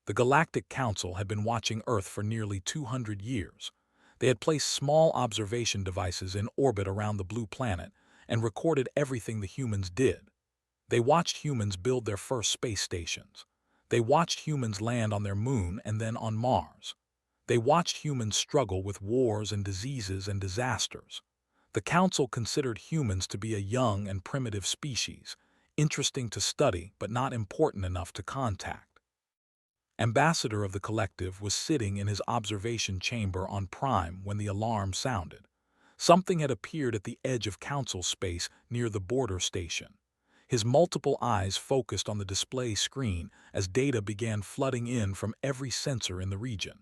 The Galactic Council had been watching Earth for nearly 200 years. They had placed small observation devices in orbit around the blue planet and recorded everything the humans did. They watched humans build their first space stations. They watched humans land on their moon and then on Mars. They watched humans struggle with wars and diseases and disasters. The Council considered humans to be a young and primitive species, interesting to study but not important enough to contact. Ambassador of the collective was sitting in his observation chamber on Prime when the alarm sounded. Something had appeared at the edge of Council space near the border station. His multiple eyes focused on the display screen as data began flooding in from every sensor in the region.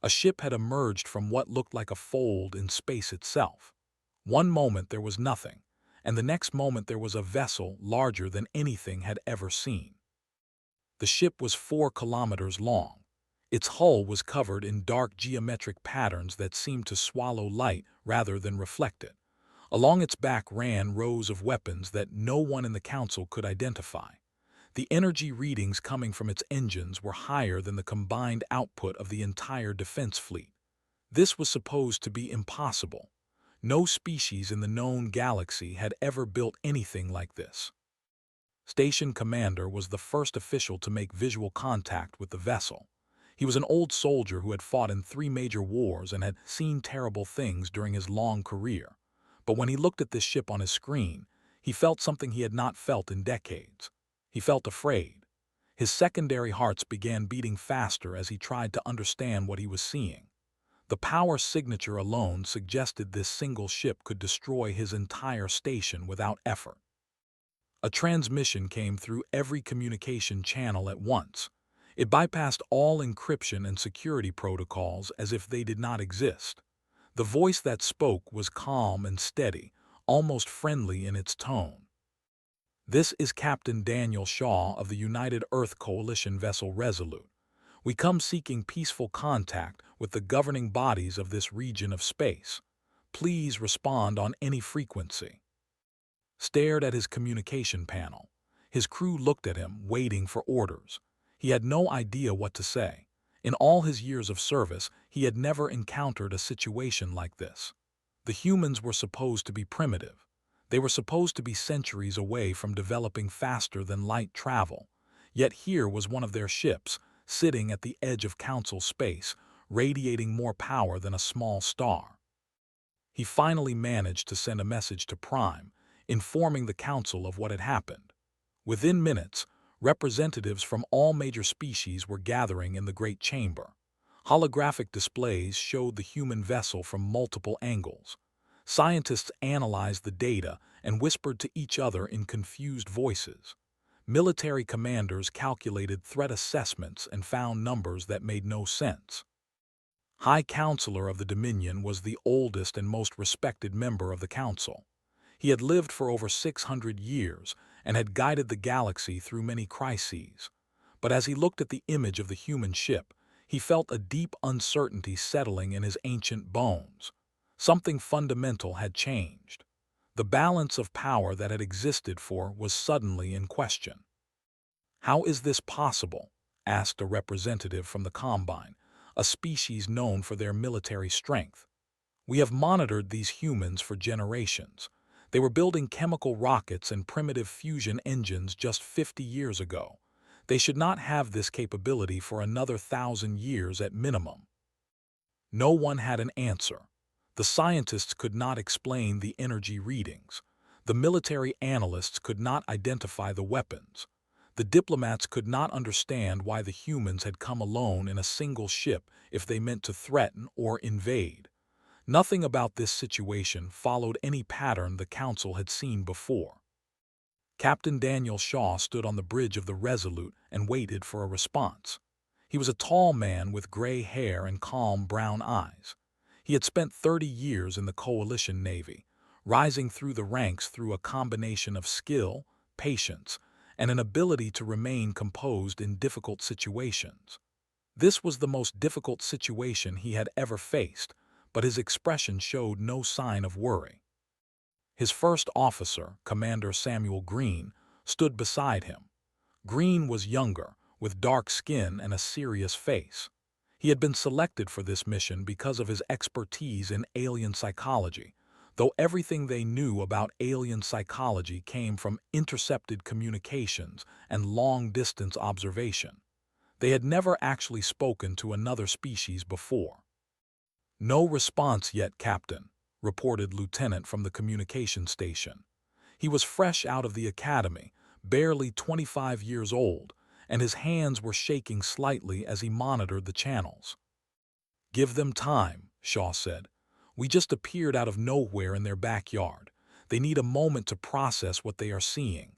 A ship had emerged from what looked like a fold in space itself. One moment there was nothing, and the next moment there was a vessel larger than anything had ever seen. The ship was 4 kilometers long. Its hull was covered in dark geometric patterns that seemed to swallow light rather than reflect it. Along its back ran rows of weapons that no one in the Council could identify. The energy readings coming from its engines were higher than the combined output of the entire defense fleet. This was supposed to be impossible. No species in the known galaxy had ever built anything like this. Station Commander was the first official to make visual contact with the vessel. He was an old soldier who had fought in 3 major wars and had seen terrible things during his long career. But when he looked at this ship on his screen, he felt something he had not felt in decades. He felt afraid. His secondary hearts began beating faster as he tried to understand what he was seeing. The power signature alone suggested this single ship could destroy his entire station without effort. A transmission came through every communication channel at once. It bypassed all encryption and security protocols as if they did not exist. The voice that spoke was calm and steady, almost friendly in its tone. "This is Captain Daniel Shaw of the United Earth Coalition vessel Resolute. We come seeking peaceful contact with the governing bodies of this region of space. Please respond on any frequency." Stared at his communication panel. His crew looked at him, waiting for orders. He had no idea what to say. In all his years of service, he had never encountered a situation like this. The humans were supposed to be primitive. They were supposed to be centuries away from developing faster than light travel. Yet here was one of their ships, sitting at the edge of Council space, radiating more power than a small star. He finally managed to send a message to Prime, informing the Council of what had happened. Within minutes, representatives from all major species were gathering in the Great Chamber. Holographic displays showed the human vessel from multiple angles. Scientists analyzed the data and whispered to each other in confused voices. Military commanders calculated threat assessments and found numbers that made no sense. High Counselor of the Dominion was the oldest and most respected member of the Council. He had lived for over 600 years and had guided the galaxy through many crises. But as he looked at the image of the human ship, he felt a deep uncertainty settling in his ancient bones. Something fundamental had changed. The balance of power that had existed was suddenly in question. "How is this possible?" asked a representative from the Combine, a species known for their military strength. "We have monitored these humans for generations. They were building chemical rockets and primitive fusion engines just 50 years ago. They should not have this capability for another 1,000 years at minimum." No one had an answer. The scientists could not explain the energy readings. The military analysts could not identify the weapons. The diplomats could not understand why the humans had come alone in a single ship if they meant to threaten or invade. Nothing about this situation followed any pattern the Council had seen before. Captain Daniel Shaw stood on the bridge of the Resolute and waited for a response. He was a tall man with gray hair and calm brown eyes. He had spent 30 years in the Coalition Navy, rising through the ranks through a combination of skill, patience, and an ability to remain composed in difficult situations. This was the most difficult situation he had ever faced, but his expression showed no sign of worry. His first officer, Commander Samuel Green, stood beside him. Green was younger, with dark skin and a serious face. He had been selected for this mission because of his expertise in alien psychology, though everything they knew about alien psychology came from intercepted communications and long-distance observation. They had never actually spoken to another species before. "No response yet, Captain," reported Lieutenant from the communication station. He was fresh out of the academy, barely 25 years old, and his hands were shaking slightly as he monitored the channels. "Give them time," Shaw said. "We just appeared out of nowhere in their backyard. They need a moment to process what they are seeing."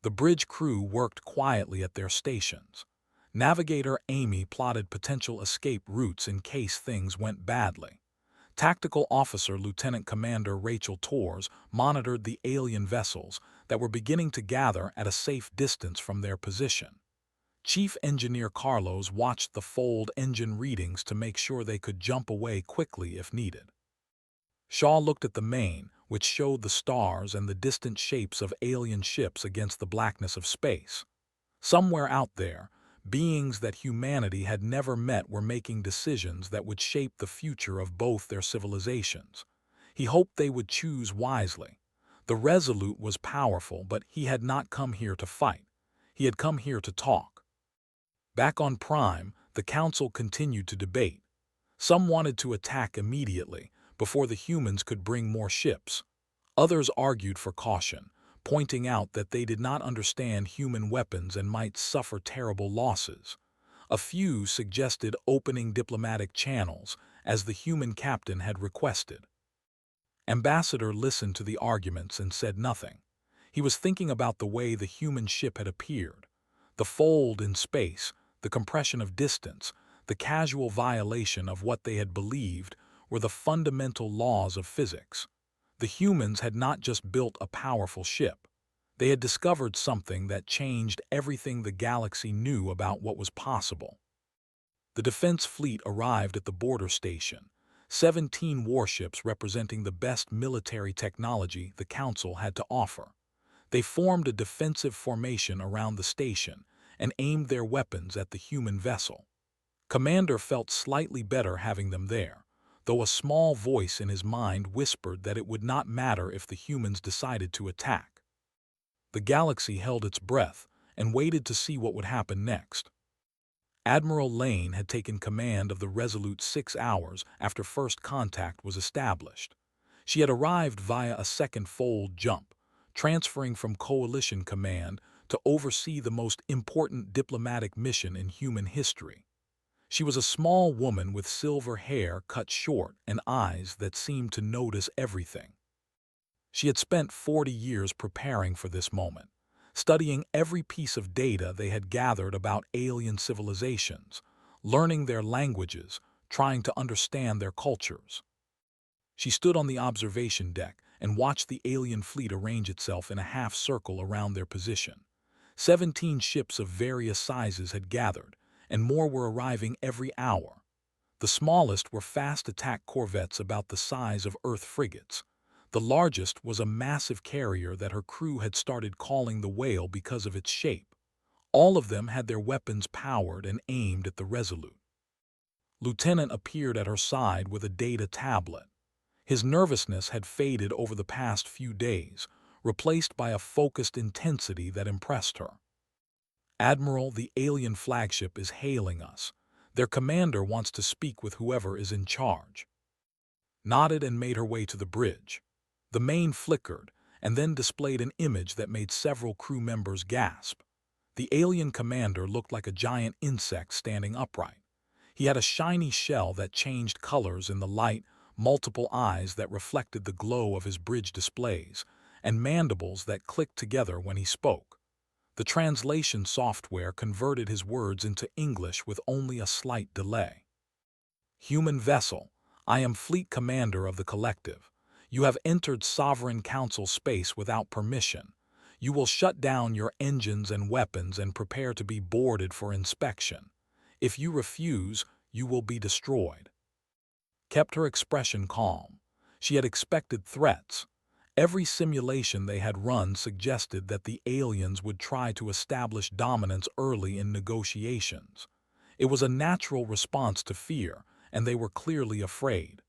The bridge crew worked quietly at their stations. Navigator Amy plotted potential escape routes in case things went badly. Tactical Officer Lieutenant Commander Rachel Torres monitored the alien vessels that were beginning to gather at a safe distance from their position. Chief Engineer Carlos watched the fold engine readings to make sure they could jump away quickly if needed. Shaw looked at the main, which showed the stars and the distant shapes of alien ships against the blackness of space. Somewhere out there, beings that humanity had never met were making decisions that would shape the future of both their civilizations. He hoped they would choose wisely. The Resolute was powerful, but he had not come here to fight. He had come here to talk. Back on Prime, the Council continued to debate. Some wanted to attack immediately, before the humans could bring more ships. Others argued for caution, pointing out that they did not understand human weapons and might suffer terrible losses. A few suggested opening diplomatic channels, as the human captain had requested. Ambassador listened to the arguments and said nothing. He was thinking about the way the human ship had appeared. The fold in space, the compression of distance, the casual violation of what they had believed were the fundamental laws of physics. The humans had not just built a powerful ship. They had discovered something that changed everything the galaxy knew about what was possible. The defense fleet arrived at the border station, 17 warships representing the best military technology the Council had to offer. They formed a defensive formation around the station and aimed their weapons at the human vessel. Commander felt slightly better having them there, though a small voice in his mind whispered that it would not matter if the humans decided to attack. The galaxy held its breath and waited to see what would happen next. Admiral Lane had taken command of the Resolute 6 hours after first contact was established. She had arrived via a second fold jump, transferring from Coalition Command to oversee the most important diplomatic mission in human history. She was a small woman with silver hair cut short and eyes that seemed to notice everything. She had spent 40 years preparing for this moment, studying every piece of data they had gathered about alien civilizations, learning their languages, trying to understand their cultures. She stood on the observation deck and watched the alien fleet arrange itself in a half-circle around their position. 17 ships of various sizes had gathered, and more were arriving every hour. The smallest were fast attack corvettes about the size of Earth frigates. The largest was a massive carrier that her crew had started calling the Whale because of its shape. All of them had their weapons powered and aimed at the Resolute. Lieutenant appeared at her side with a data tablet. His nervousness had faded over the past few days, replaced by a focused intensity that impressed her. "Admiral, the alien flagship is hailing us. Their commander wants to speak with whoever is in charge." Nodded and made her way to the bridge. The main flickered, and then displayed an image that made several crew members gasp. The alien commander looked like a giant insect standing upright. He had a shiny shell that changed colors in the light, multiple eyes that reflected the glow of his bridge displays, and mandibles that clicked together when he spoke. The translation software converted his words into English with only a slight delay. "Human vessel, I am Fleet Commander of the Collective. You have entered Sovereign Council space without permission. You will shut down your engines and weapons and prepare to be boarded for inspection. If you refuse, you will be destroyed." Kept her expression calm. She had expected threats. Every simulation they had run suggested that the aliens would try to establish dominance early in negotiations. It was a natural response to fear, and they were clearly afraid.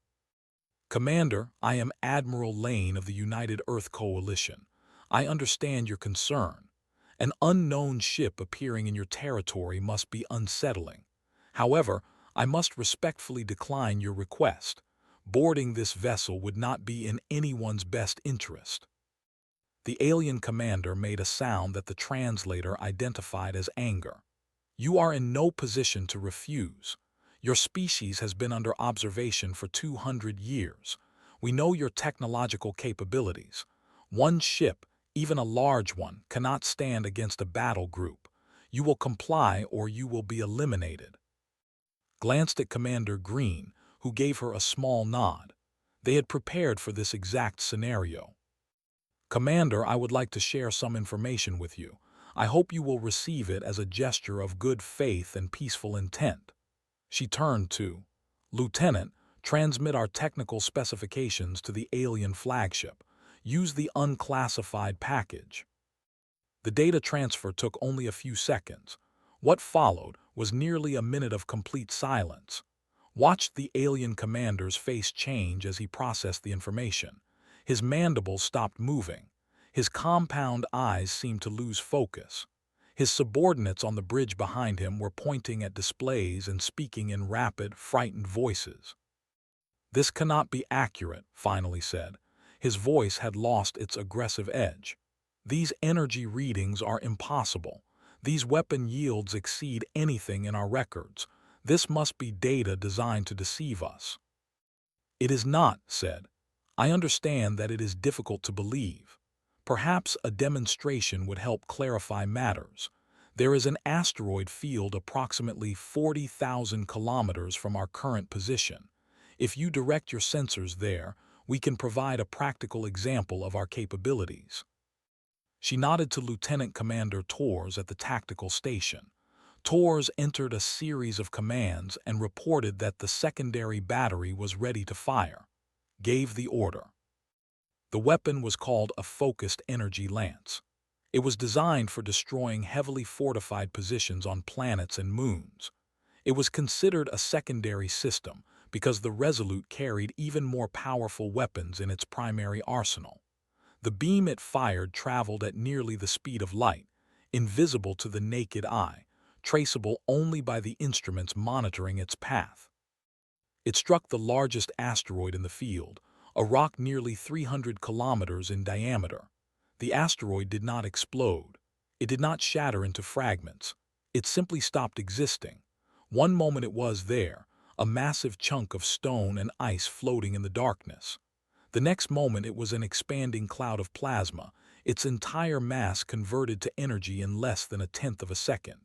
"Commander, I am Admiral Lane of the United Earth Coalition. I understand your concern. An unknown ship appearing in your territory must be unsettling. However, I must respectfully decline your request. Boarding this vessel would not be in anyone's best interest." The alien commander made a sound that the translator identified as anger. "You are in no position to refuse. Your species has been under observation for 200 years. We know your technological capabilities. One ship, even a large one, cannot stand against a battle group. You will comply or you will be eliminated." Glanced at Commander Green, who gave her a small nod. They had prepared for this exact scenario. "Commander, I would like to share some information with you. I hope you will receive it as a gesture of good faith and peaceful intent." She turned to Lieutenant, "Transmit our technical specifications to the alien flagship. Use the unclassified package." The data transfer took only a few seconds. What followed was nearly a minute of complete silence. Watched the alien commander's face change as he processed the information. His mandibles stopped moving. His compound eyes seemed to lose focus. His subordinates on the bridge behind him were pointing at displays and speaking in rapid, frightened voices. "This cannot be accurate," finally said. His voice had lost its aggressive edge. "These energy readings are impossible. These weapon yields exceed anything in our records. This must be data designed to deceive us." "It is not," said. "I understand that it is difficult to believe. Perhaps a demonstration would help clarify matters. There is an asteroid field approximately 40,000 kilometers from our current position. If you direct your sensors there, we can provide a practical example of our capabilities." She nodded to Lieutenant Commander Torres at the tactical station. Torres entered a series of commands and reported that the secondary battery was ready to fire. Gave the order. The weapon was called a focused energy lance. It was designed for destroying heavily fortified positions on planets and moons. It was considered a secondary system because the Resolute carried even more powerful weapons in its primary arsenal. The beam it fired traveled at nearly the speed of light, invisible to the naked eye, traceable only by the instruments monitoring its path. It struck the largest asteroid in the field, a rock nearly 300 kilometers in diameter. The asteroid did not explode. It did not shatter into fragments. It simply stopped existing. One moment it was there, a massive chunk of stone and ice floating in the darkness. The next moment it was an expanding cloud of plasma, its entire mass converted to energy in less than a tenth of a second.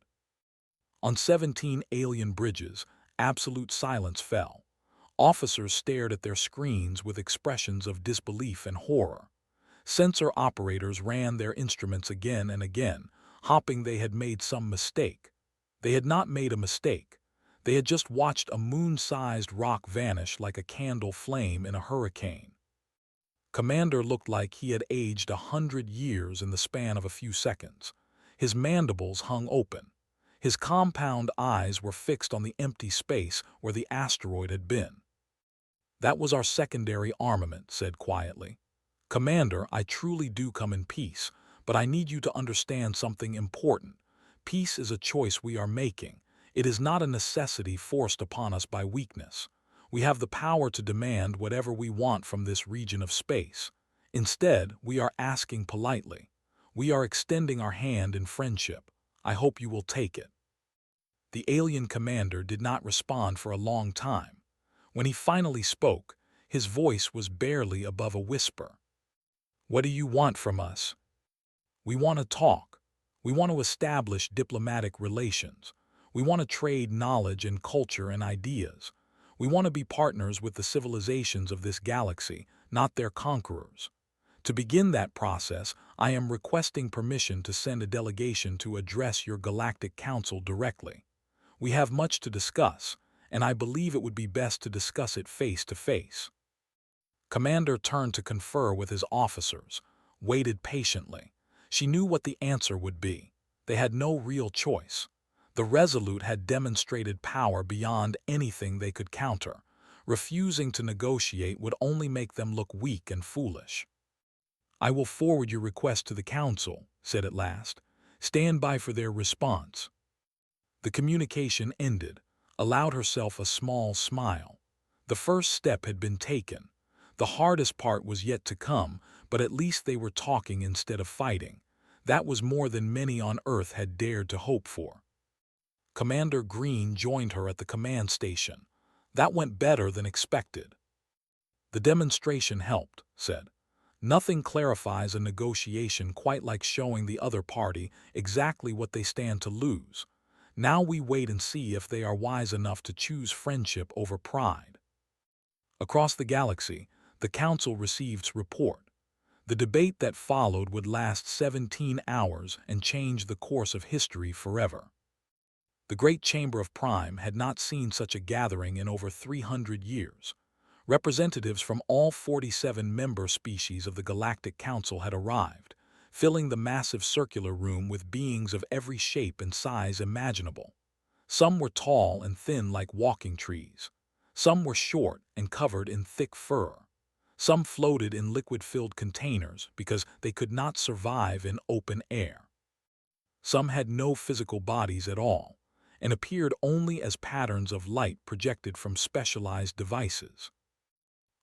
On 17 alien bridges, absolute silence fell. Officers stared at their screens with expressions of disbelief and horror. Sensor operators ran their instruments again and again, hoping they had made some mistake. They had not made a mistake. They had just watched a moon-sized rock vanish like a candle flame in a hurricane. Commander looked like he had aged 100 years in the span of a few seconds. His mandibles hung open. His compound eyes were fixed on the empty space where the asteroid had been. "That was our secondary armament," said quietly. "Commander, I truly do come in peace, but I need you to understand something important. Peace is a choice we are making. It is not a necessity forced upon us by weakness. We have the power to demand whatever we want from this region of space. Instead, we are asking politely. We are extending our hand in friendship. I hope you will take it." The alien commander did not respond for a long time. When he finally spoke, his voice was barely above a whisper. "What do you want from us?" "We want to talk. We want to establish diplomatic relations. We want to trade knowledge and culture and ideas. We want to be partners with the civilizations of this galaxy, not their conquerors. To begin that process, I am requesting permission to send a delegation to address your Galactic Council directly. We have much to discuss, and I believe it would be best to discuss it face to face." Commander turned to confer with his officers, waited patiently. She knew what the answer would be. They had no real choice. The Resolute had demonstrated power beyond anything they could counter. Refusing to negotiate would only make them look weak and foolish. "I will forward your request to the Council," said at last. "Stand by for their response." The communication ended, allowed herself a small smile. The first step had been taken. The hardest part was yet to come, but at least they were talking instead of fighting. That was more than many on Earth had dared to hope for. Commander Green joined her at the command station. That went better than expected. "The demonstration helped," said. "Nothing clarifies a negotiation quite like showing the other party exactly what they stand to lose. Now we wait and see if they are wise enough to choose friendship over pride." Across the galaxy, the Council received its report. The debate that followed would last 17 hours and change the course of history forever. The Great Chamber of Prime had not seen such a gathering in over 300 years. Representatives from all 47 member species of the Galactic Council had arrived, filling the massive circular room with beings of every shape and size imaginable. Some were tall and thin like walking trees. Some were short and covered in thick fur. Some floated in liquid-filled containers because they could not survive in open air. Some had no physical bodies at all, and appeared only as patterns of light projected from specialized devices.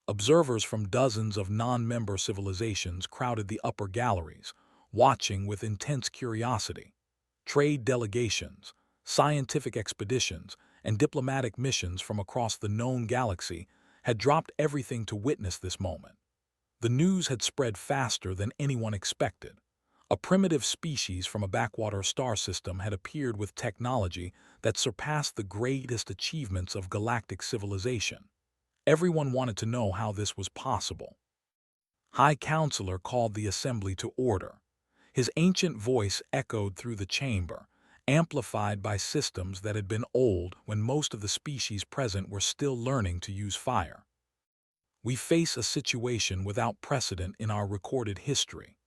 Observers from dozens of non-member civilizations crowded the upper galleries, watching with intense curiosity. Trade delegations, scientific expeditions, and diplomatic missions from across the known galaxy had dropped everything to witness this moment. The news had spread faster than anyone expected. A primitive species from a backwater star system had appeared with technology that surpassed the greatest achievements of galactic civilization. Everyone wanted to know how this was possible. High Counselor called the assembly to order. His ancient voice echoed through the chamber, amplified by systems that had been old when most of the species present were still learning to use fire. "We face a situation without precedent in our recorded history.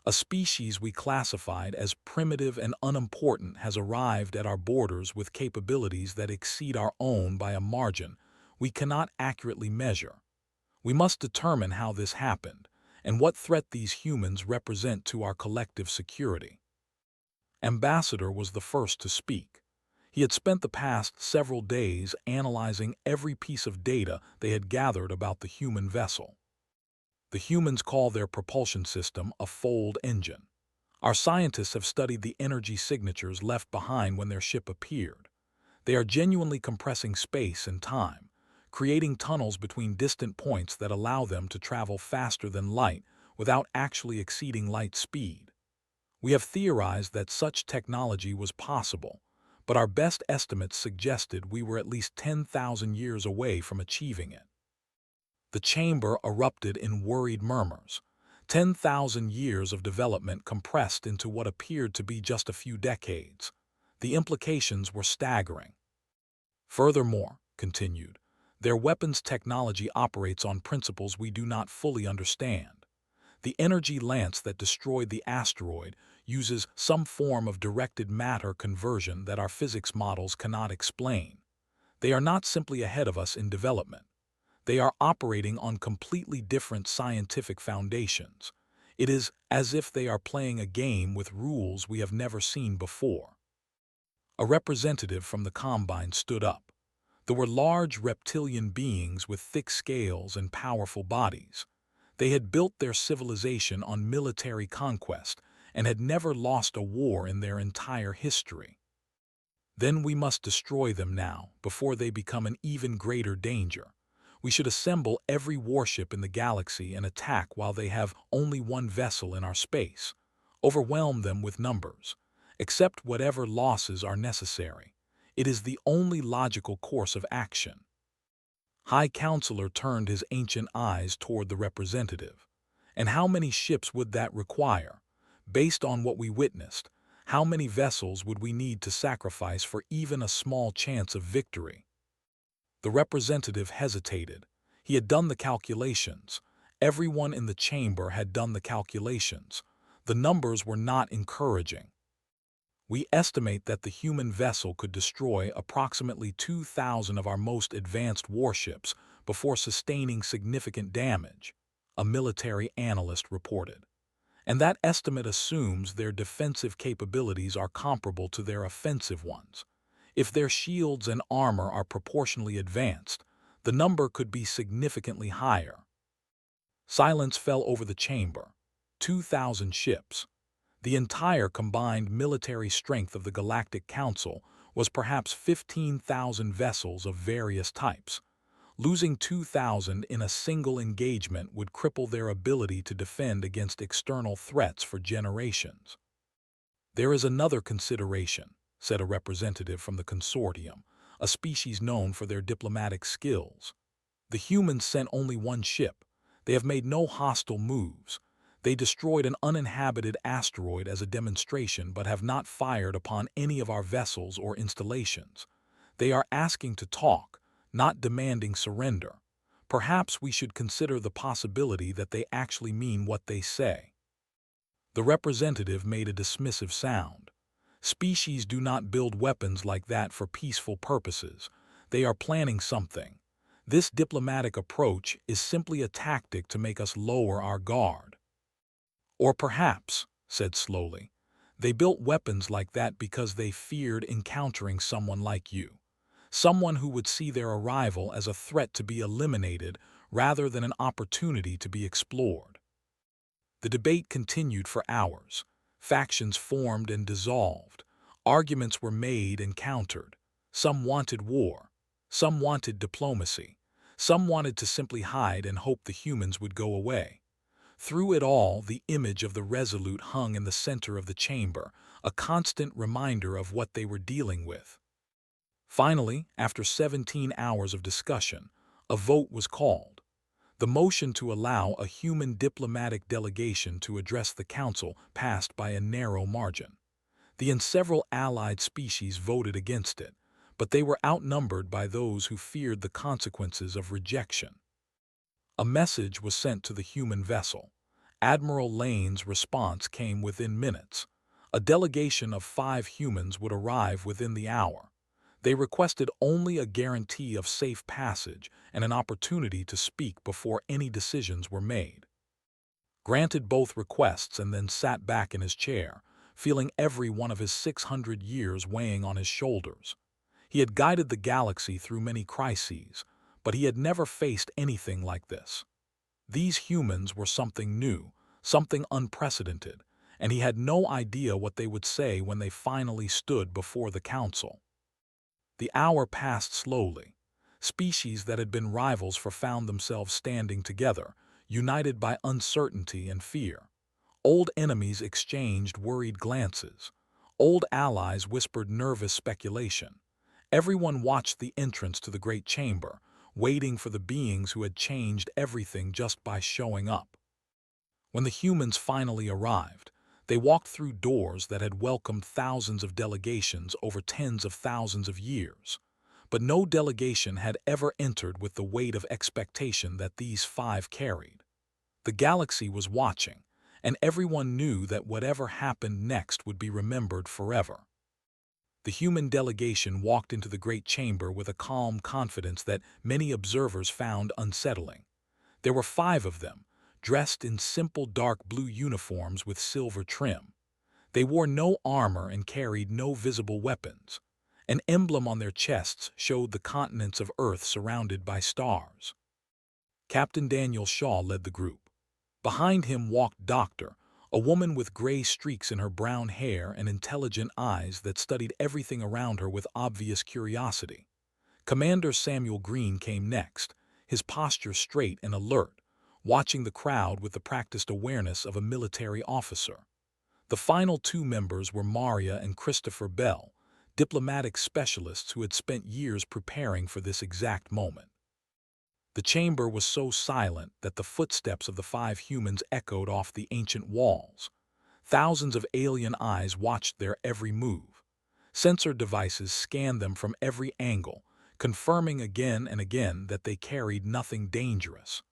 A species we classified as primitive and unimportant has arrived at our borders with capabilities that exceed our own by a margin we cannot accurately measure. We must determine how this happened and what threat these humans represent to our collective security." Ambassador was the first to speak. He had spent the past several days analyzing every piece of data they had gathered about the human vessel. "The humans call their propulsion system a fold engine. Our scientists have studied the energy signatures left behind when their ship appeared. They are genuinely compressing space and time, creating tunnels between distant points that allow them to travel faster than light without actually exceeding light speed. We have theorized that such technology was possible, but our best estimates suggested we were at least 10,000 years away from achieving it." The chamber erupted in worried murmurs. 10,000 years of development compressed into what appeared to be just a few decades. The implications were staggering. "Furthermore," continued, "their weapons technology operates on principles we do not fully understand. The energy lance that destroyed the asteroid uses some form of directed matter conversion that our physics models cannot explain. They are not simply ahead of us in development. They are operating on completely different scientific foundations. It is as if they are playing a game with rules we have never seen before." A representative from the Combine stood up. There were large reptilian beings with thick scales and powerful bodies. They had built their civilization on military conquest and had never lost a war in their entire history. "Then we must destroy them now, before they become an even greater danger. We should assemble every warship in the galaxy and attack while they have only one vessel in our space. Overwhelm them with numbers. Accept whatever losses are necessary. It is the only logical course of action." High Counselor turned his ancient eyes toward the representative. "And how many ships would that require? Based on what we witnessed, how many vessels would we need to sacrifice for even a small chance of victory?" The representative hesitated. He had done the calculations. Everyone in the chamber had done the calculations. The numbers were not encouraging. We estimate that the human vessel could destroy approximately 2,000 of our most advanced warships before sustaining significant damage, a military analyst reported. And that estimate assumes their defensive capabilities are comparable to their offensive ones. If their shields and armor are proportionally advanced, the number could be significantly higher. Silence fell over the chamber. 2,000 ships. The entire combined military strength of the Galactic Council was perhaps 15,000 vessels of various types. Losing 2,000 in a single engagement would cripple their ability to defend against external threats for generations. There is another consideration, said a representative from the consortium, a species known for their diplomatic skills. The humans sent only one ship. They have made no hostile moves. They destroyed an uninhabited asteroid as a demonstration but have not fired upon any of our vessels or installations. They are asking to talk, not demanding surrender. Perhaps we should consider the possibility that they actually mean what they say. The representative made a dismissive sound. Species do not build weapons like that for peaceful purposes. They are planning something. This diplomatic approach is simply a tactic to make us lower our guard. Or perhaps, said slowly, they built weapons like that because they feared encountering someone like you. Someone who would see their arrival as a threat to be eliminated rather than an opportunity to be explored. The debate continued for hours. Factions formed and dissolved. Arguments were made and countered. Some wanted war. Some wanted diplomacy. Some wanted to simply hide and hope the humans would go away. Through it all, the image of the Resolute hung in the center of the chamber, a constant reminder of what they were dealing with. Finally, after 17 hours of discussion, a vote was called. The motion to allow a human diplomatic delegation to address the council passed by a narrow margin. The several allied species voted against it, but they were outnumbered by those who feared the consequences of rejection. A message was sent to the human vessel. Admiral Lane's response came within minutes. A delegation of 5 humans would arrive within the hour. They requested only a guarantee of safe passage and an opportunity to speak before any decisions were made. Granted both requests and then sat back in his chair, feeling every one of his 600 years weighing on his shoulders. He had guided the galaxy through many crises, but he had never faced anything like this. These humans were something new, something unprecedented, and he had no idea what they would say when they finally stood before the council. The hour passed slowly. Species that had been rivals found themselves standing together, united by uncertainty and fear. Old enemies exchanged worried glances. Old allies whispered nervous speculation. Everyone watched the entrance to the great chamber, waiting for the beings who had changed everything just by showing up. When the humans finally arrived, they walked through doors that had welcomed thousands of delegations over tens of thousands of years. But no delegation had ever entered with the weight of expectation that these 5 carried. The galaxy was watching, and everyone knew that whatever happened next would be remembered forever. The human delegation walked into the great chamber with a calm confidence that many observers found unsettling. There were 5 of them, dressed in simple dark blue uniforms with silver trim. They wore no armor and carried no visible weapons. An emblem on their chests showed the continents of Earth surrounded by stars. Captain Daniel Shaw led the group. Behind him walked Doctor, a woman with gray streaks in her brown hair and intelligent eyes that studied everything around her with obvious curiosity. Commander Samuel Green came next, his posture straight and alert, watching the crowd with the practiced awareness of a military officer. The final 2 members were Maria and Christopher Bell, diplomatic specialists who had spent years preparing for this exact moment. The chamber was so silent that the footsteps of the 5 humans echoed off the ancient walls. Thousands of alien eyes watched their every move. Sensor devices scanned them from every angle, confirming again and again that they carried nothing dangerous.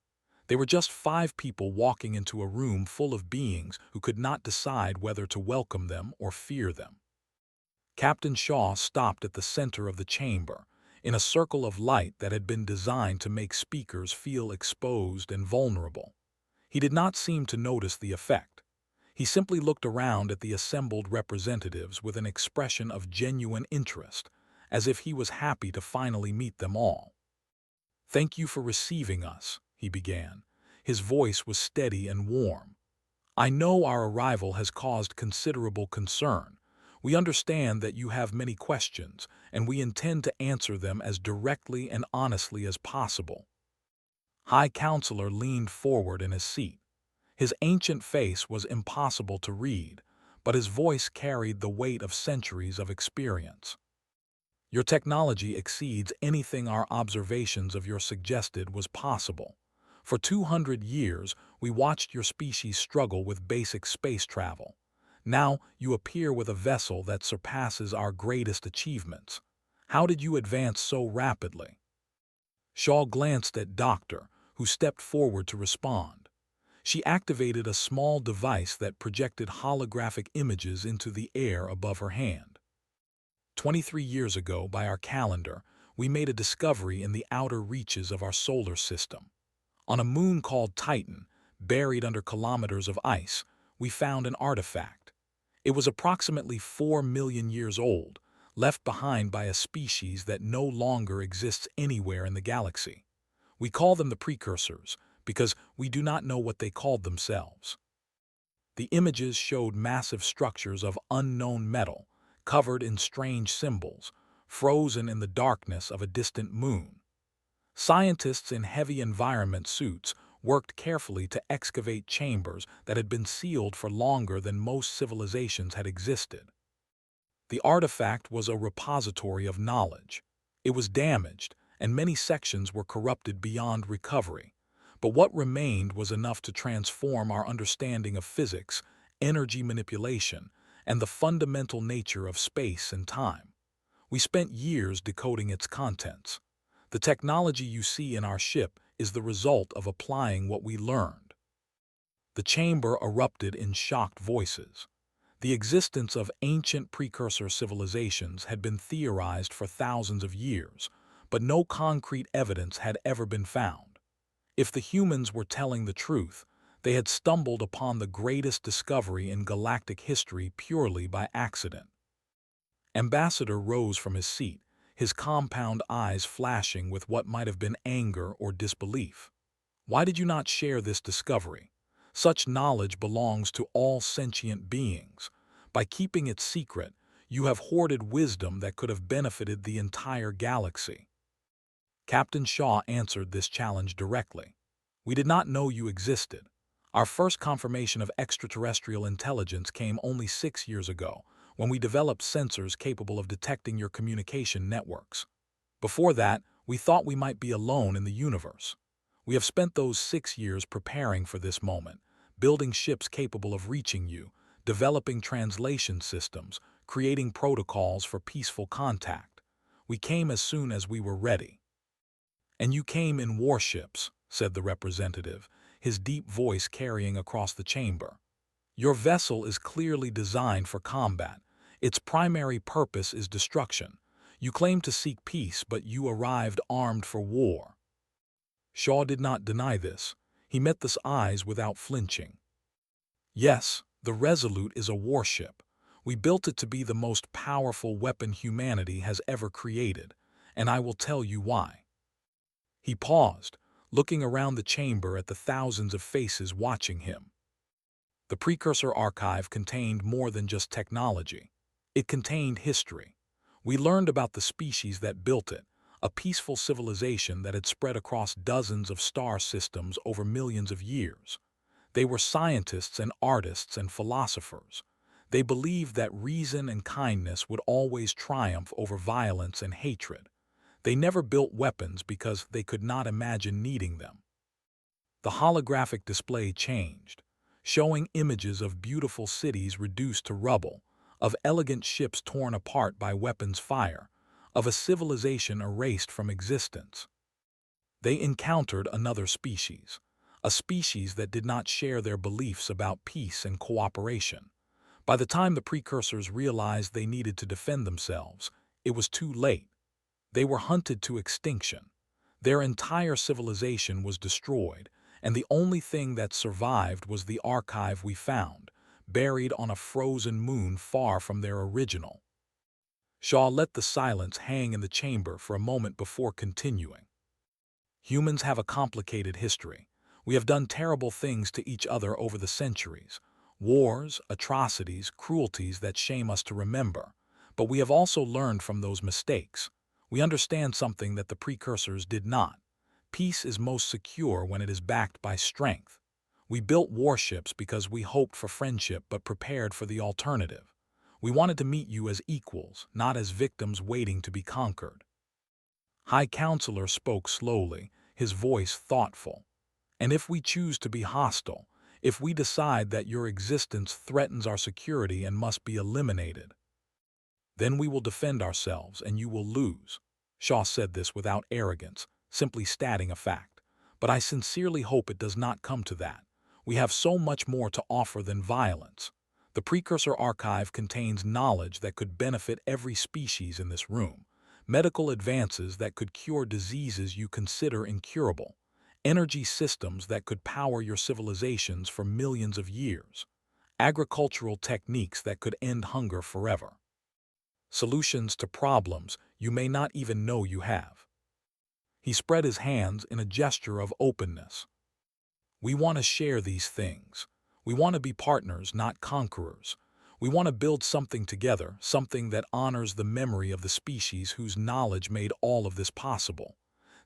They were just 5 people walking into a room full of beings who could not decide whether to welcome them or fear them. Captain Shaw stopped at the center of the chamber, in a circle of light that had been designed to make speakers feel exposed and vulnerable. He did not seem to notice the effect. He simply looked around at the assembled representatives with an expression of genuine interest, as if he was happy to finally meet them all. "Thank you for receiving us," he began. His voice was steady and warm. "I know our arrival has caused considerable concern. We understand that you have many questions, and we intend to answer them as directly and honestly as possible." High Counselor leaned forward in his seat. His ancient face was impossible to read, but his voice carried the weight of centuries of experience. "Your technology exceeds anything our observations of your suggested was possible. For 200 years, we watched your species struggle with basic space travel. Now you appear with a vessel that surpasses our greatest achievements. How did you advance so rapidly?" Shaw glanced at Doctor, who stepped forward to respond. She activated a small device that projected holographic images into the air above her hand. 23 years ago, by our calendar, we made a discovery in the outer reaches of our solar system. On a moon called Titan, buried under kilometers of ice, we found an artifact. It was approximately 4 million years old, left behind by a species that no longer exists anywhere in the galaxy. We call them the precursors, because we do not know what they called themselves. The images showed massive structures of unknown metal, covered in strange symbols, frozen in the darkness of a distant moon. Scientists in heavy environment suits worked carefully to excavate chambers that had been sealed for longer than most civilizations had existed. The artifact was a repository of knowledge. It was damaged, and many sections were corrupted beyond recovery. But what remained was enough to transform our understanding of physics, energy manipulation, and the fundamental nature of space and time. We spent years decoding its contents. The technology you see in our ship is the result of applying what we learned. The chamber erupted in shocked voices. The existence of ancient precursor civilizations had been theorized for thousands of years, but no concrete evidence had ever been found. If the humans were telling the truth, they had stumbled upon the greatest discovery in galactic history purely by accident. Ambassador rose from his seat, his compound eyes flashing with what might have been anger or disbelief. "Why did you not share this discovery? Such knowledge belongs to all sentient beings. By keeping it secret, you have hoarded wisdom that could have benefited the entire galaxy." Captain Shaw answered this challenge directly. "We did not know you existed. Our first confirmation of extraterrestrial intelligence came only 6 years ago, when we developed sensors capable of detecting your communication networks. Before that, we thought we might be alone in the universe. We have spent those 6 years preparing for this moment, building ships capable of reaching you, developing translation systems, creating protocols for peaceful contact. We came as soon as we were ready." "And you came in warships," said the representative, his deep voice carrying across the chamber. "Your vessel is clearly designed for combat. Its primary purpose is destruction. You claim to seek peace, but you arrived armed for war." Shaw did not deny this. He met the eyes without flinching. "Yes, the Resolute is a warship. We built it to be the most powerful weapon humanity has ever created, and I will tell you why." He paused, looking around the chamber at the thousands of faces watching him. The precursor archive contained more than just technology. It contained history. We learned about the species that built it, a peaceful civilization that had spread across dozens of star systems over millions of years. They were scientists and artists and philosophers. They believed that reason and kindness would always triumph over violence and hatred. They never built weapons because they could not imagine needing them. The holographic display changed, showing images of beautiful cities reduced to rubble, of elegant ships torn apart by weapons fire, of a civilization erased from existence. They encountered another species, a species that did not share their beliefs about peace and cooperation. By the time the precursors realized they needed to defend themselves, it was too late. They were hunted to extinction. Their entire civilization was destroyed, and the only thing that survived was the archive we found, buried on a frozen moon far from their original. Shaw let the silence hang in the chamber for a moment before continuing. Humans have a complicated history. We have done terrible things to each other over the centuries. Wars, atrocities, cruelties that shame us to remember. But we have also learned from those mistakes. We understand something that the precursors did not. Peace is most secure when it is backed by strength. We built warships because we hoped for friendship but prepared for the alternative. We wanted to meet you as equals, not as victims waiting to be conquered. High Counselor spoke slowly, his voice thoughtful. And if we choose to be hostile, if we decide that your existence threatens our security and must be eliminated, then we will defend ourselves and you will lose. Shaw said this without arrogance, simply stating a fact. But I sincerely hope it does not come to that. We have so much more to offer than violence. The Precursor Archive contains knowledge that could benefit every species in this room. Medical advances that could cure diseases you consider incurable. Energy systems that could power your civilizations for millions of years. Agricultural techniques that could end hunger forever. Solutions to problems you may not even know you have. He spread his hands in a gesture of openness. We want to share these things. We want to be partners, not conquerors. We want to build something together, something that honors the memory of the species whose knowledge made all of this possible.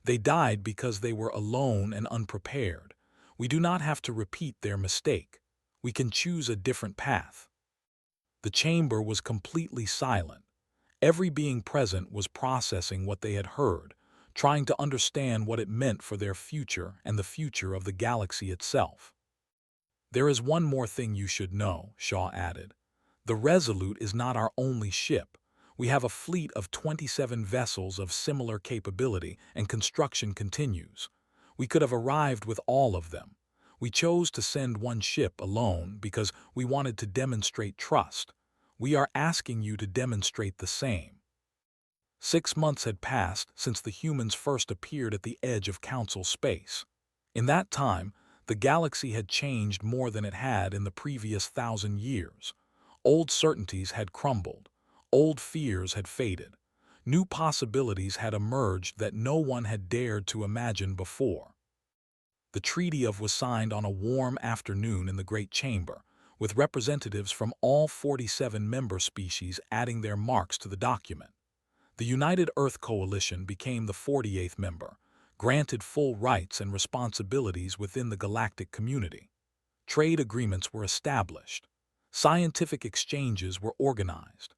They died because they were alone and unprepared. We do not have to repeat their mistake. We can choose a different path. The chamber was completely silent. Every being present was processing what they had heard, trying to understand what it meant for their future and the future of the galaxy itself. There is one more thing you should know, Shaw added. The Resolute is not our only ship. We have a fleet of 27 vessels of similar capability, and construction continues. We could have arrived with all of them. We chose to send one ship alone because we wanted to demonstrate trust. We are asking you to demonstrate the same. 6 months had passed since the humans first appeared at the edge of Council space. In that time, the galaxy had changed more than it had in the previous 1,000 years. Old certainties had crumbled. Old fears had faded. New possibilities had emerged that no one had dared to imagine before. The treaty was signed on a warm afternoon in the Great Chamber, with representatives from all 47 member species adding their marks to the document. The United Earth Coalition became the 48th member, granted full rights and responsibilities within the galactic community. Trade agreements were established. Scientific exchanges were organized.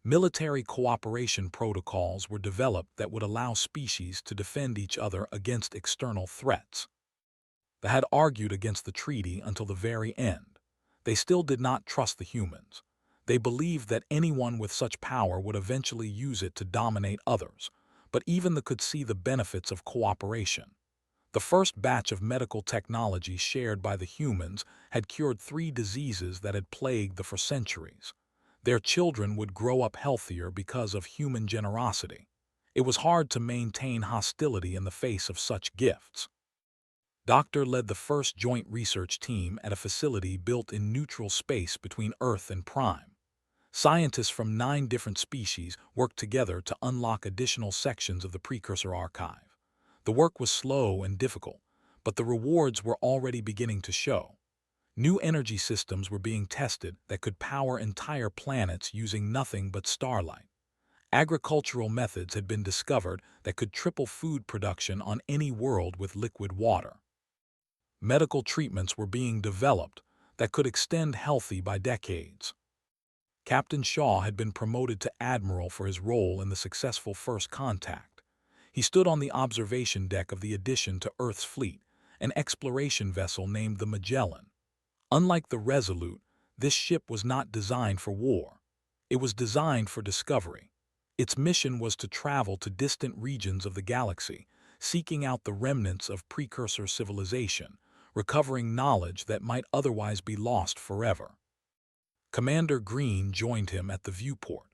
Military cooperation protocols were developed that would allow species to defend each other against external threats. They had argued against the treaty until the very end. They still did not trust the humans. They believed that anyone with such power would eventually use it to dominate others, but even they could see the benefits of cooperation. The first batch of medical technology shared by the humans had cured 3 diseases that had plagued them for centuries. Their children would grow up healthier because of human generosity. It was hard to maintain hostility in the face of such gifts. Doctor led the first joint research team at a facility built in neutral space between Earth and Prime. Scientists from 9 different species worked together to unlock additional sections of the Precursor Archive. The work was slow and difficult, but the rewards were already beginning to show. New energy systems were being tested that could power entire planets using nothing but starlight. Agricultural methods had been discovered that could triple food production on any world with liquid water. Medical treatments were being developed that could extend healthy by decades. Captain Shaw had been promoted to Admiral for his role in the successful first contact. He stood on the observation deck of the addition to Earth's fleet, an exploration vessel named the Magellan. Unlike the Resolute, this ship was not designed for war. It was designed for discovery. Its mission was to travel to distant regions of the galaxy, seeking out the remnants of precursor civilization, recovering knowledge that might otherwise be lost forever. Commander Green joined him at the viewport.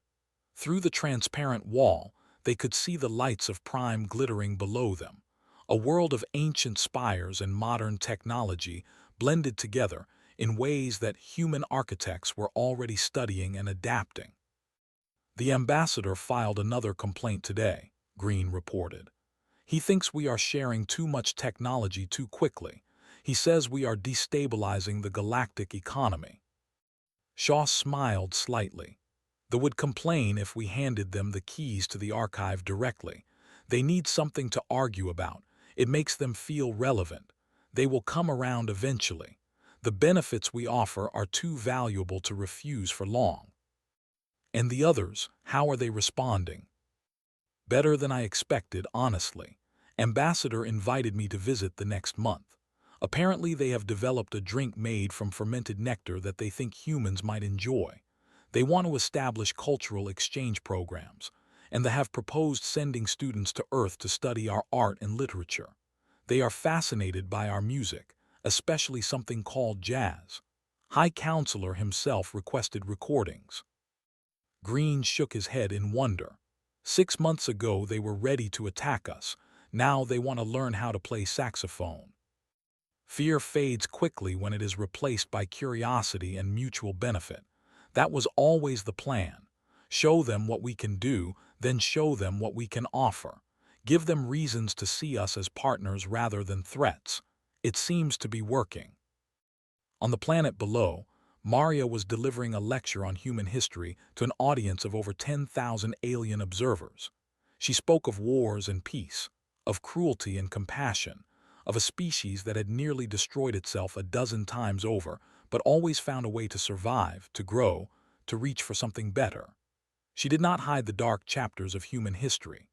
Through the transparent wall, they could see the lights of Prime glittering below them, a world of ancient spires and modern technology blended together in ways that human architects were already studying and adapting. The ambassador filed another complaint today, Green reported. He thinks we are sharing too much technology too quickly. He says we are destabilizing the galactic economy. Shaw smiled slightly. They would complain if we handed them the keys to the archive directly. They need something to argue about. It makes them feel relevant. They will come around eventually. The benefits we offer are too valuable to refuse for long. And the others, how are they responding? Better than I expected, honestly. Ambassador invited me to visit the next month. Apparently they have developed a drink made from fermented nectar that they think humans might enjoy. They want to establish cultural exchange programs, and they have proposed sending students to Earth to study our art and literature. They are fascinated by our music, especially something called jazz. High Counselor himself requested recordings. Green shook his head in wonder. 6 months ago they were ready to attack us. Now they want to learn how to play saxophone. Fear fades quickly when it is replaced by curiosity and mutual benefit. That was always the plan. Show them what we can do, then show them what we can offer. Give them reasons to see us as partners rather than threats. It seems to be working. On the planet below, Maria was delivering a lecture on human history to an audience of over 10,000 alien observers. She spoke of wars and peace, of cruelty and compassion, of a species that had nearly destroyed itself a dozen times over, but always found a way to survive, to grow, to reach for something better. She did not hide the dark chapters of human history.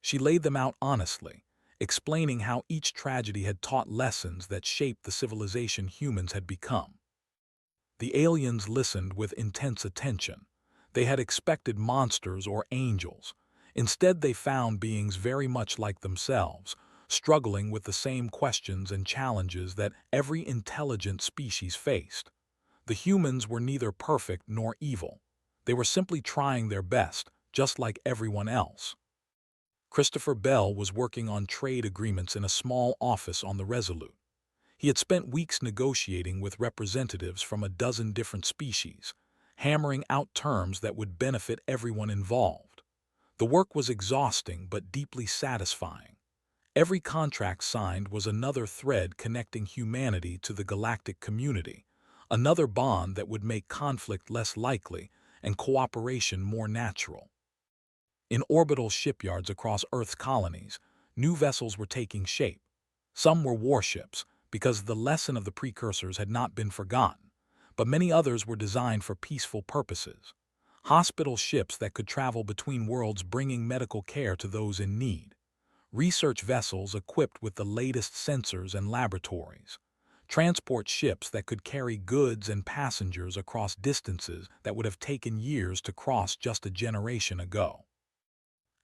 She laid them out honestly, explaining how each tragedy had taught lessons that shaped the civilization humans had become. The aliens listened with intense attention. They had expected monsters or angels. Instead, they found beings very much like themselves, struggling with the same questions and challenges that every intelligent species faced. The humans were neither perfect nor evil. They were simply trying their best, just like everyone else. Christopher Bell was working on trade agreements in a small office on the Resolute. He had spent weeks negotiating with representatives from a dozen different species, hammering out terms that would benefit everyone involved. The work was exhausting but deeply satisfying. Every contract signed was another thread connecting humanity to the galactic community, another bond that would make conflict less likely and cooperation more natural. In orbital shipyards across Earth's colonies, new vessels were taking shape. Some were warships, because the lesson of the precursors had not been forgotten, but many others were designed for peaceful purposes. Hospital ships that could travel between worlds bringing medical care to those in need. Research vessels equipped with the latest sensors and laboratories. Transport ships that could carry goods and passengers across distances that would have taken years to cross just a generation ago.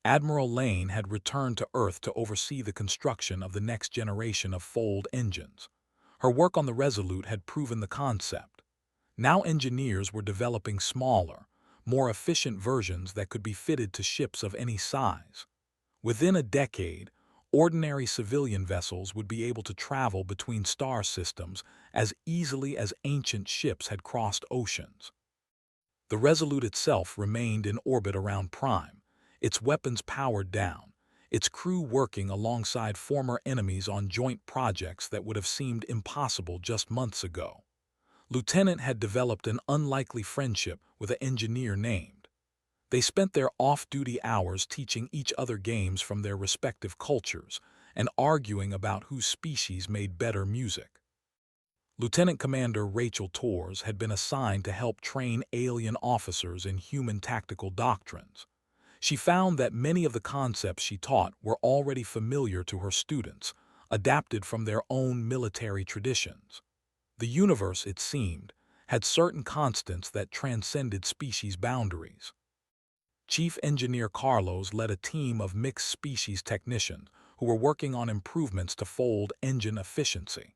Admiral Lane had returned to Earth to oversee the construction of the next generation of fold engines. Her work on the Resolute had proven the concept. Now engineers were developing smaller, more efficient versions that could be fitted to ships of any size. Within a decade, ordinary civilian vessels would be able to travel between star systems as easily as ancient ships had crossed oceans. The Resolute itself remained in orbit around Prime, its weapons powered down, its crew working alongside former enemies on joint projects that would have seemed impossible just months ago. Lieutenant had developed an unlikely friendship with an engineer named. They spent their off-duty hours teaching each other games from their respective cultures and arguing about whose species made better music. Lieutenant Commander Rachel Torres had been assigned to help train alien officers in human tactical doctrines. She found that many of the concepts she taught were already familiar to her students, adapted from their own military traditions. The universe, it seemed, had certain constants that transcended species boundaries. Chief Engineer Carlos led a team of mixed-species technicians who were working on improvements to fold engine efficiency.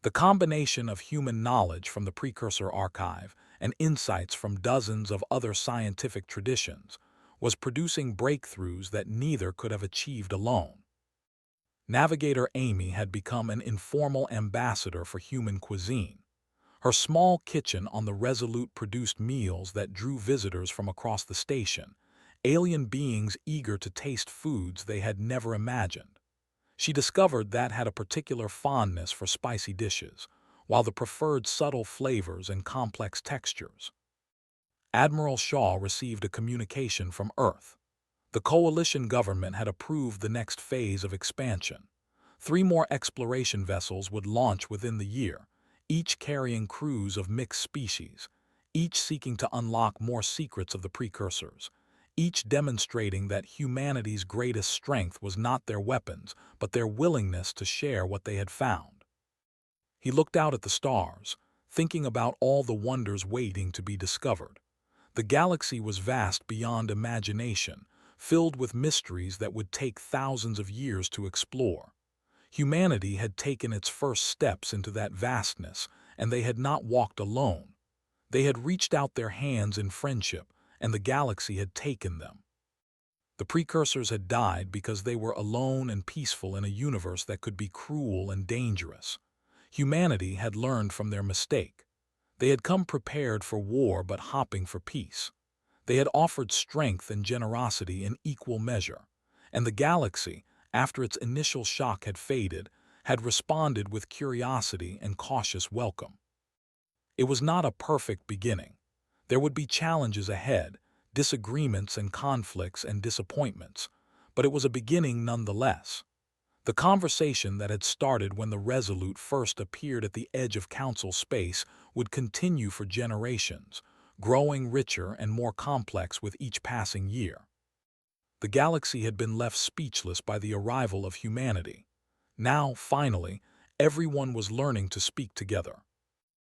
The combination of human knowledge from the precursor archive and insights from dozens of other scientific traditions was producing breakthroughs that neither could have achieved alone. Navigator Amy had become an informal ambassador for human cuisine. Her small kitchen on the Resolute produced meals that drew visitors from across the station, alien beings eager to taste foods they had never imagined. She discovered that had a particular fondness for spicy dishes, while the preferred subtle flavors and complex textures. Admiral Shaw received a communication from Earth. The coalition government had approved the next phase of expansion. 3 more exploration vessels would launch within the year, each carrying crews of mixed species, each seeking to unlock more secrets of the precursors, each demonstrating that humanity's greatest strength was not their weapons, but their willingness to share what they had found. He looked out at the stars, thinking about all the wonders waiting to be discovered. The galaxy was vast beyond imagination, filled with mysteries that would take thousands of years to explore. Humanity had taken its first steps into that vastness, and they had not walked alone. They had reached out their hands in friendship, and the galaxy had taken them. The precursors had died because they were alone and peaceful in a universe that could be cruel and dangerous. Humanity had learned from their mistake. They had come prepared for war but hoping for peace. They had offered strength and generosity in equal measure, and the galaxy, after its initial shock had faded, had responded with curiosity and cautious welcome. It was not a perfect beginning. There would be challenges ahead, disagreements and conflicts and disappointments, but it was a beginning nonetheless. The conversation that had started when the Resolute first appeared at the edge of Council space would continue for generations, growing richer and more complex with each passing year. The galaxy had been left speechless by the arrival of humanity. Now, finally, everyone was learning to speak together.